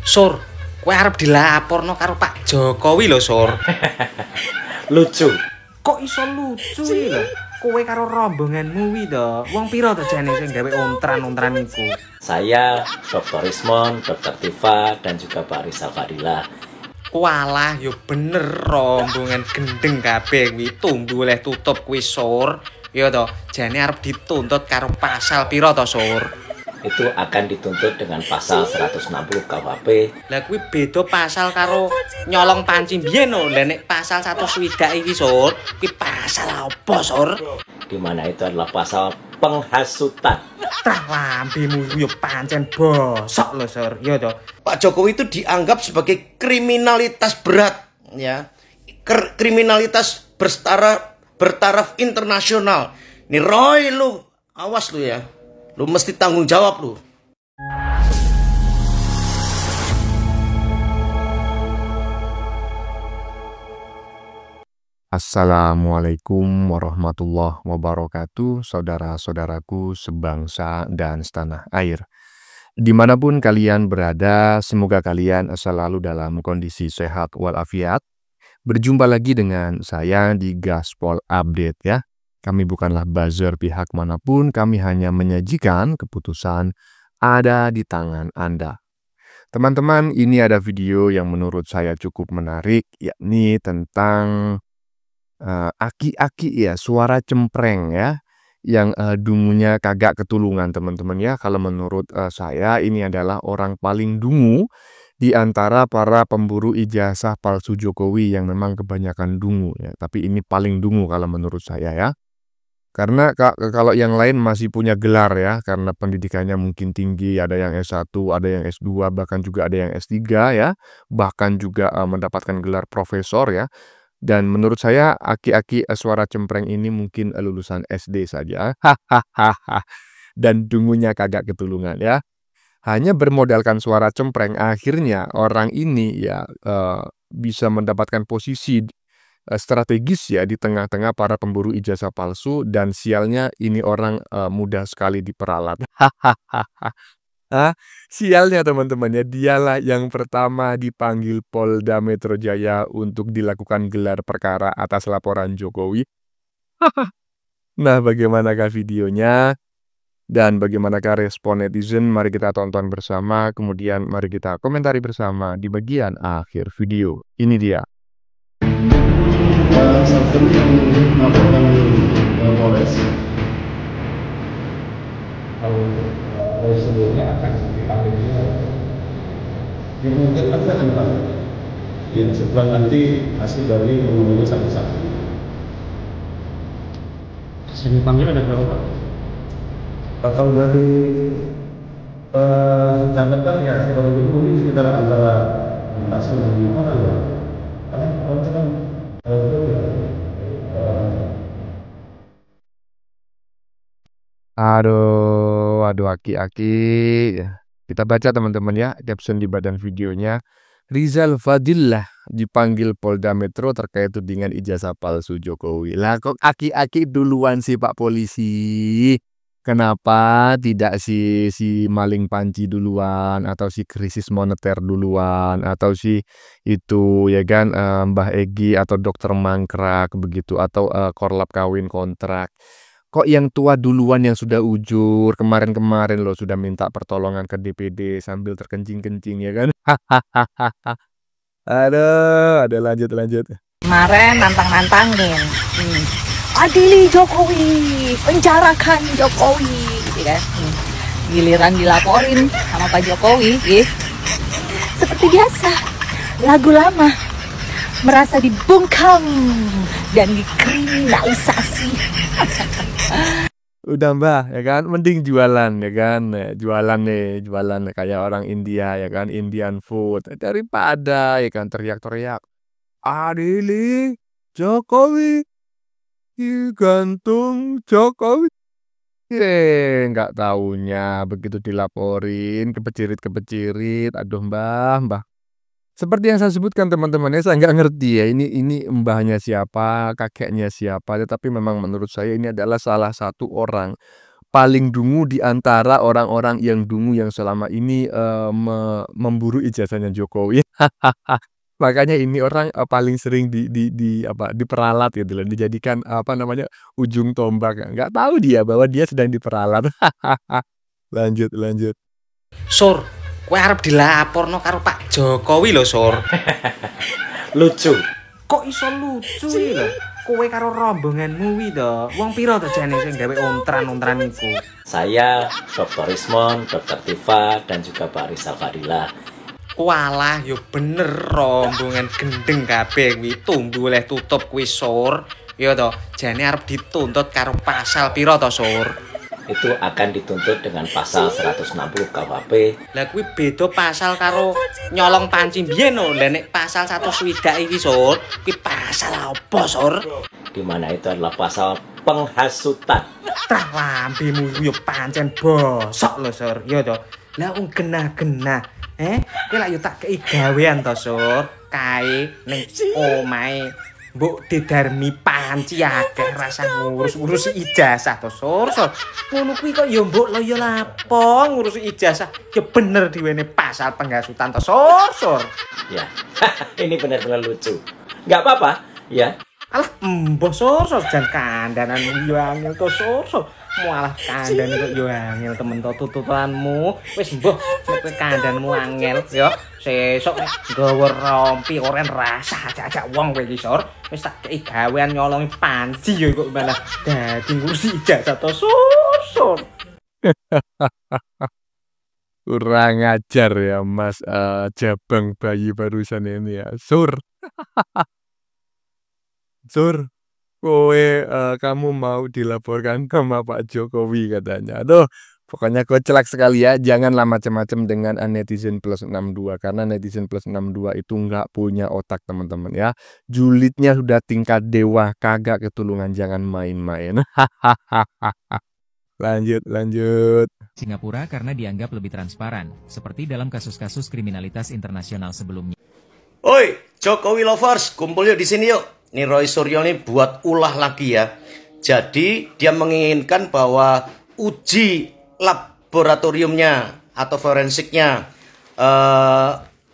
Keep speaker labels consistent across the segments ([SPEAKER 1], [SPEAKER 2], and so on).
[SPEAKER 1] Sur, kowe arep dilaporno karo Pak Jokowi lho, Sur.
[SPEAKER 2] Lucu.
[SPEAKER 1] Kok iso lucu iki lho? Kowe karo rombonganmu kuwi to. Wong pira to jane sing gawe ontran-ontran iku?
[SPEAKER 2] Saya, Dr. Rismon, Dr. Tifa, dan juga Pak Rizal Fadilah.
[SPEAKER 1] Walah, yo bener rombongan gendeng kabeh kuwi tumbu oleh tutup kuwi, Sur. Ya to, jane arep dituntut karo pasal pira to, Sur?
[SPEAKER 2] Itu akan dituntut dengan pasal 160 KUHP.
[SPEAKER 1] Lah kuwi beda pasal karo nyolong panci biyen lho. Lah nek pasal 160 iki, Sur, kuwi pasal apa, Sur?
[SPEAKER 2] Di mana itu adalah pasal penghasutan.
[SPEAKER 1] Trah lambemu yo pancen bosok lho, Sur. Ya to.
[SPEAKER 3] Pak Jokowi itu dianggap sebagai kriminalitas berat, ya. Kriminalitas bertaraf internasional. Nih Roy, lu awas lu ya. Lu mesti tanggung jawab lu.
[SPEAKER 4] Assalamualaikum warahmatullahi wabarakatuh, saudara-saudaraku sebangsa dan setanah air. Dimanapun kalian berada, semoga kalian selalu dalam kondisi sehat walafiat. Berjumpa lagi dengan saya di Gaspol Update ya. Kami bukanlah buzzer pihak manapun, kami hanya menyajikan keputusan ada di tangan Anda. Teman-teman, ini ada video yang menurut saya cukup menarik, yakni tentang aki-aki ya, suara cempreng ya, yang dungunya kagak ketulungan teman-teman ya. Kalau menurut saya ini adalah orang paling dungu di antara para pemburu ijazah palsu Jokowi yang memang kebanyakan dungu ya. Tapi ini paling dungu kalau menurut saya ya. Karena kalau yang lain masih punya gelar ya, karena pendidikannya mungkin tinggi, ada yang S1, ada yang S2, bahkan juga ada yang S3 ya, bahkan juga mendapatkan gelar profesor ya. Dan menurut saya aki-aki suara cempreng ini mungkin lulusan SD saja. Hahaha. Dan dungunya kagak ketulungan ya. Hanya bermodalkan suara cempreng, akhirnya orang ini ya bisa mendapatkan posisi strategis ya di tengah-tengah para pemburu ijazah palsu, dan sialnya ini orang mudah sekali diperalat. Sialnya teman-teman ya, dialah yang pertama dipanggil Polda Metro Jaya untuk dilakukan gelar perkara atas laporan Jokowi. Nah, bagaimanakah videonya dan bagaimanakah respon netizen? Mari kita tonton bersama, kemudian mari kita komentari bersama di bagian akhir video. Ini dia.
[SPEAKER 5] Sabtu yang melaporkan Polres kalau sebelumnya akan dipanggil mungkin nanti akan dipanggil ya, setelah nanti hasil dari menunggu satu-satu. Saya dipanggil ada berapa Pak? Kalau dari catatan ya kalau ini sekitar antara hasil dan orang ya. Kalau sekarang
[SPEAKER 4] Aduh aki-aki. Kita baca teman-teman ya, caption di badan videonya. Rizal Fadilah dipanggil Polda Metro terkait tudingan ijazah palsu Jokowi. Lah kok aki-aki duluan sih Pak Polisi? Kenapa tidak si maling panci duluan, atau si krisis moneter duluan, atau si itu ya kan Mbah Egi atau Dokter Mangkrak begitu, atau korlap kawin kontrak. Kok yang tua duluan yang sudah ujur, kemarin-kemarin lo sudah minta pertolongan ke DPD sambil terkencing-kencing ya kan? Ada lanjut.
[SPEAKER 6] Kemarin nantang-nantangin. Adili Jokowi, penjarakan Jokowi, gitu kan. Giliran dilaporin sama Pak Jokowi, gitu. Seperti biasa, lagu lama merasa dibungkam dan dikriminalisasi.
[SPEAKER 4] Udah Mbah ya kan, mending jualan ya kan, jualan kayak orang India ya kan, Indian food, daripada ya kan teriak-teriak adili Jokowi, gantung Jokowi. Nggak taunya begitu dilaporin kepecirit. Aduh Mbah. Seperti yang saya sebutkan teman-teman ya, saya nggak ngerti ya ini mbahnya siapa, kakeknya siapa, tetapi memang menurut saya ini adalah salah satu orang paling dungu di antara orang-orang yang dungu yang selama ini memburu ijazahnya Jokowi. Makanya ini orang paling sering diperalat gitu loh, dijadikan ujung tombak. Nggak tahu dia bahwa dia sedang diperalat. Lanjut.
[SPEAKER 1] Sur, kowe arep dilaporno karo Pak Jokowi lho, Sur.
[SPEAKER 2] Lucu.
[SPEAKER 1] Kok iso lucu iki lho? Kowe karo rombonganmu kuwi to. Wong pira to jane sing gawe ontran-ontran iku?
[SPEAKER 2] Saya, Dr. Rismon, Dr. Tifa, dan juga Pak Rizal Fadilah.
[SPEAKER 1] Walah, yo bener rombongan gendeng kabeh kuwi tumbu oleh tutup kuwi, Sur. Ya to, jane arep dituntut karo pasal pira to, Sur?
[SPEAKER 2] Itu akan dituntut dengan pasal 160 KUHP.
[SPEAKER 1] Lah kuwi beda pasal karo nyolong panci biyen lho. Lah nek pasal 160 iki, Sur, kuwi pasal apa, Sur?
[SPEAKER 2] Di mana itu adalah pasal penghasutan.
[SPEAKER 1] Trah lambemu yo pancen bosok lho, Sur. Ya to. Lah wong genah-genah. Kowe lak yo tak kei gawean to, Sur. Kae ning omahe mbok didarmi panci akeh rasa ngurus ijazah to, Sur. Ngono kuwi kok yo mbok loyo lapo ngurus ijazah. Ya bener diwene pasal penghasutan to, Sur.
[SPEAKER 2] Ya, ini benar-benar lucu. Nggak apa-apa, ya.
[SPEAKER 1] Alah, mbah Sur, jan kandanan yo angel to, Sur. Mualah kandhane kok yo angel temen to tututanmu. Wis mbah nek kandhanmu angel yo. Sesuk nek nggawa rompi oren rasa ajak wong kowe iki, Sur. Wis tak kei gawean nyolongi panci yo kok malah dadi ngurusi ijazah to, Sur.
[SPEAKER 4] Kurang ajar ya Mas Jabang bayi barusan ini ya, Sur. Sur, kamu mau dilaporkan sama Pak Jokowi katanya. Aduh, pokoknya kocak sekali ya. Janganlah macam-macam dengan netizen plus 62. Karena netizen plus 62 itu nggak punya otak teman-teman ya. Julidnya sudah tingkat dewa, kagak ketulungan, jangan main-main. Lanjut.
[SPEAKER 7] Singapura karena dianggap lebih transparan, seperti dalam kasus-kasus kriminalitas internasional sebelumnya.
[SPEAKER 3] Oi, Jokowi lovers, kumpul yuk di sini yuk. Ini Roy Suryo nih buat ulah lagi ya. Jadi dia menginginkan bahwa uji laboratoriumnya atau forensiknya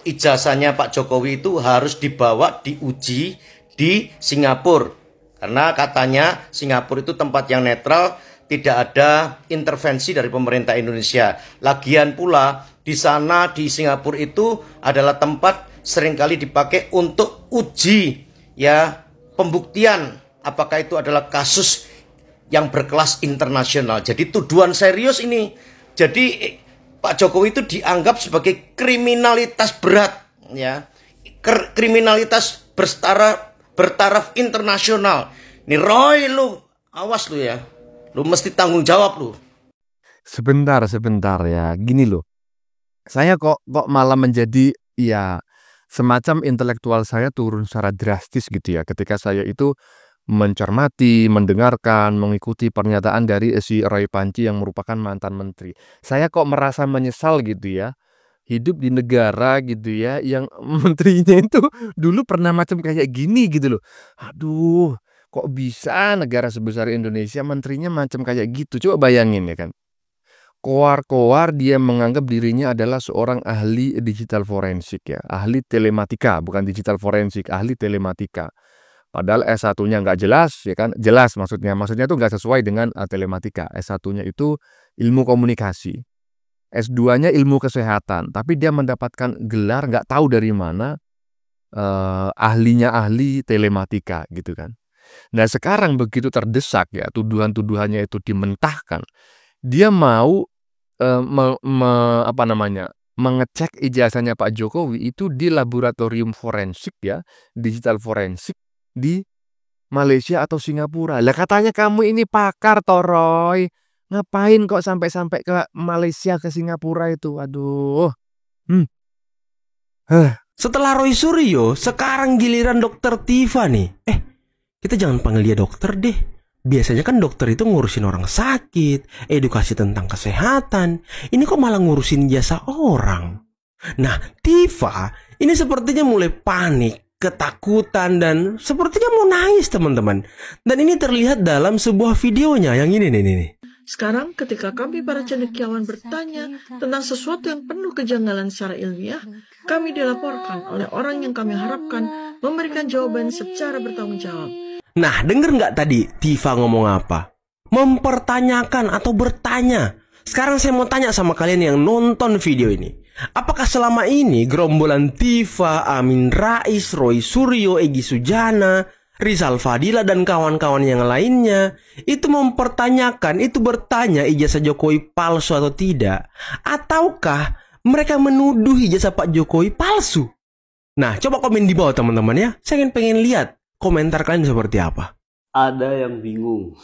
[SPEAKER 3] ijazahnya Pak Jokowi itu harus dibawa diuji di Singapura. Karena katanya Singapura itu tempat yang netral, tidak ada intervensi dari pemerintah Indonesia. Lagian pula di sana di Singapura itu adalah tempat seringkali dipakai untuk uji ya pembuktian apakah itu adalah kasus yang berkelas internasional. Jadi tuduhan serius ini. Jadi Pak Jokowi itu dianggap sebagai kriminalitas berat ya. Kriminalitas bertaraf internasional. Nih Roy, lu awas lu ya. Lu mesti tanggung jawab lu.
[SPEAKER 4] Sebentar ya. Gini loh. Saya kok malah menjadi ya semacam intelektual saya turun secara drastis gitu ya. Ketika saya itu mencermati, mendengarkan, mengikuti pernyataan dari si Roy Panci yang merupakan mantan menteri. Saya kok merasa menyesal gitu ya. Hidup di negara gitu ya yang menterinya itu dulu pernah macam kayak gini gitu loh. Aduh, kok bisa negara sebesar Indonesia menterinya macam kayak gitu. Coba bayangin ya kan. Koar-koar dia menganggap dirinya adalah seorang ahli digital forensik ya. Ahli telematika, bukan digital forensik, ahli telematika. Padahal S1-nya nggak jelas ya kan. Jelas maksudnya tuh nggak sesuai dengan telematika. S1-nya itu ilmu komunikasi. S2-nya ilmu kesehatan. Tapi dia mendapatkan gelar nggak tahu dari mana, ahlinya ahli telematika gitu kan. Nah sekarang begitu terdesak ya, tuduhan-tuduhannya itu dimentahkan. Dia mau mengecek ijazahnya Pak Jokowi itu di laboratorium forensik ya, digital forensik di Malaysia atau Singapura. Lah katanya kamu ini pakar Toroy. Ngapain kok sampai ke Malaysia ke Singapura itu? Aduh.
[SPEAKER 8] Setelah Roy Suryo, sekarang giliran Dokter Tifa nih. Kita jangan panggil dia dokter deh. Biasanya kan dokter itu ngurusin orang sakit, edukasi tentang kesehatan. Ini kok malah ngurusin jasa orang. Nah, Tifa ini sepertinya mulai panik, ketakutan, dan sepertinya mau nangis teman-teman. Dan ini terlihat dalam sebuah videonya yang ini nih.
[SPEAKER 9] Sekarang ketika kami para cendekiawan bertanya tentang sesuatu yang penuh kejanggalan secara ilmiah, kami dilaporkan oleh orang yang kami harapkan memberikan jawaban secara bertanggung jawab.
[SPEAKER 8] Nah, denger nggak tadi Tifa ngomong apa? Mempertanyakan atau bertanya. Sekarang saya mau tanya sama kalian yang nonton video ini. Apakah selama ini gerombolan Tifa, Amin Rais, Roy Suryo, Egy Sujana, Rizal Fadila dan kawan-kawan yang lainnya itu mempertanyakan, itu bertanya ijazah Jokowi palsu atau tidak? Ataukah mereka menuduh ijazah Pak Jokowi palsu? Nah, coba komen di bawah teman-teman ya. Saya pengen lihat komentar kalian seperti apa.
[SPEAKER 10] Ada yang bingung.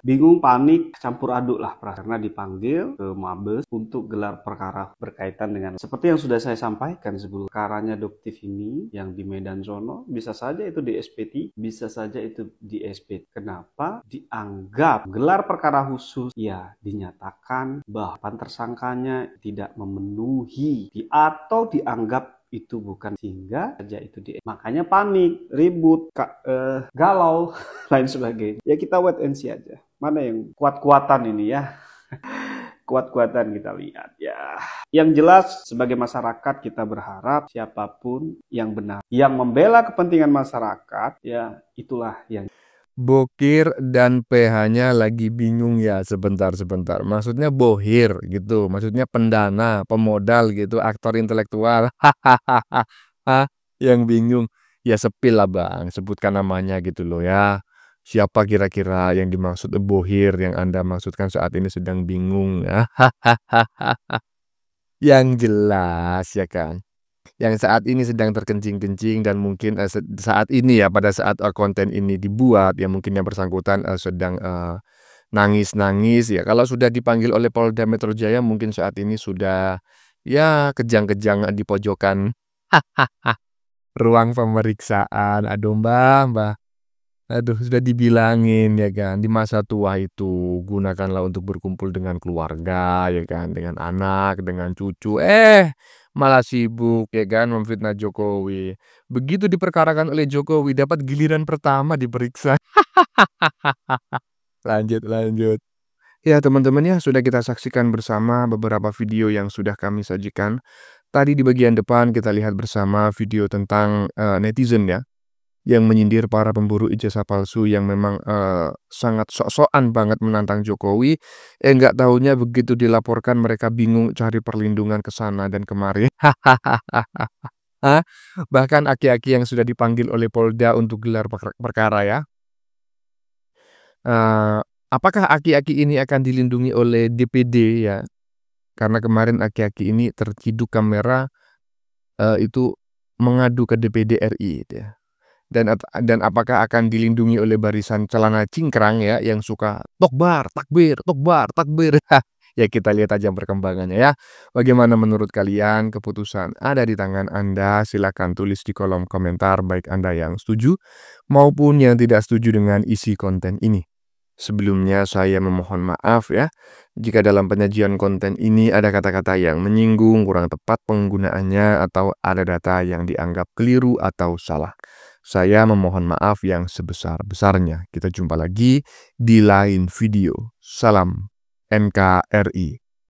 [SPEAKER 10] Bingung, panik, campur aduk lah karena dipanggil ke Mabes untuk gelar perkara berkaitan dengan seperti yang sudah saya sampaikan sebelum perkaranya Doktif ini yang di Medan Sono, bisa saja itu di SPT, bisa saja itu di SP. Kenapa dianggap gelar perkara khusus? Ya, dinyatakan bahwa tersangkanya tidak memenuhi atau dianggap itu bukan, sehingga saja itu makanya panik, ribut, galau, lain sebagainya. Ya kita wait and see aja. Mana yang kuat-kuatan ini ya. Kuat-kuatan kita lihat ya. Yang jelas sebagai masyarakat kita berharap siapapun yang benar, yang membela kepentingan masyarakat, ya itulah yang
[SPEAKER 4] Bokir dan PH-nya lagi bingung ya, sebentar. Maksudnya bohir gitu, maksudnya pendana, pemodal gitu, aktor intelektual. Hahaha, yang bingung. Ya sepil lah bang, sebutkan namanya gitu loh ya. Siapa kira-kira yang dimaksud bohir yang Anda maksudkan saat ini sedang bingung ya. Yang jelas ya kan, yang saat ini sedang terkencing-kencing dan mungkin saat ini ya, pada saat konten ini dibuat ya, mungkin yang bersangkutan sedang nangis-nangis ya. Kalau sudah dipanggil oleh Polda Metro Jaya mungkin saat ini sudah ya kejang-kejang di pojokan ruang pemeriksaan. Aduh mbak, aduh sudah dibilangin ya kan, di masa tua itu gunakanlah untuk berkumpul dengan keluarga ya kan, dengan anak, dengan cucu, malah sibuk ya kan memfitnah Jokowi. Begitu diperkarakan oleh Jokowi dapat giliran pertama diperiksa. Lanjut. Ya teman-teman ya, sudah kita saksikan bersama beberapa video yang sudah kami sajikan. Tadi di bagian depan kita lihat bersama video tentang netizen ya, yang menyindir para pemburu ijazah palsu yang memang sangat sok-sokan banget menantang Jokowi. Nggak taunya begitu dilaporkan mereka bingung cari perlindungan ke sana dan kemari. Bahkan aki-aki yang sudah dipanggil oleh Polda untuk gelar perkara ya. Apakah aki-aki ini akan dilindungi oleh DPD ya? Karena kemarin aki-aki ini terciduk kamera itu mengadu ke DPD RI gitu ya. Dan apakah akan dilindungi oleh barisan celana cingkrang ya yang suka takbir. Ya kita lihat aja perkembangannya ya. Bagaimana menurut kalian? Keputusan ada di tangan Anda. Silakan tulis di kolom komentar baik Anda yang setuju maupun yang tidak setuju dengan isi konten ini. Sebelumnya saya memohon maaf ya jika dalam penyajian konten ini ada kata-kata yang menyinggung, kurang tepat penggunaannya, atau ada data yang dianggap keliru atau salah. Saya memohon maaf yang sebesar-besarnya. Kita jumpa lagi di lain video. Salam NKRI.